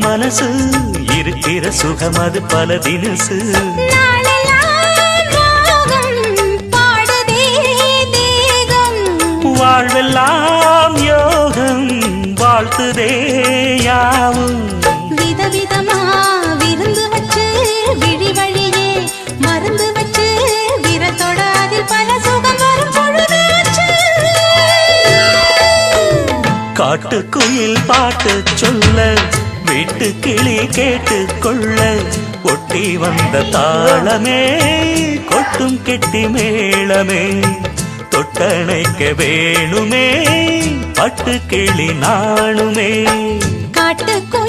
மனசு இருக்கிற சுகம் அது பல தினசு வாழ்வெல்லாம் யோகம் வாழ்த்துதே யாவும் விதவிதமா விருந்து வச்சு விழி வழியே மருந்து வச்சு விரத்தோட அதில் பல சுகம் வரும் பொழுதாச்சு காட்டுக்குயில் பாட்டு சொல்ல வீட்டு கிளி கேட்டு கொள்ள ஒட்டி வந்த தாளமே கொட்டும் கெட்டி மேளமே தொட்டணைக்க வேணுமே பட்டு கிளி நாணுமே காட்டுக்கு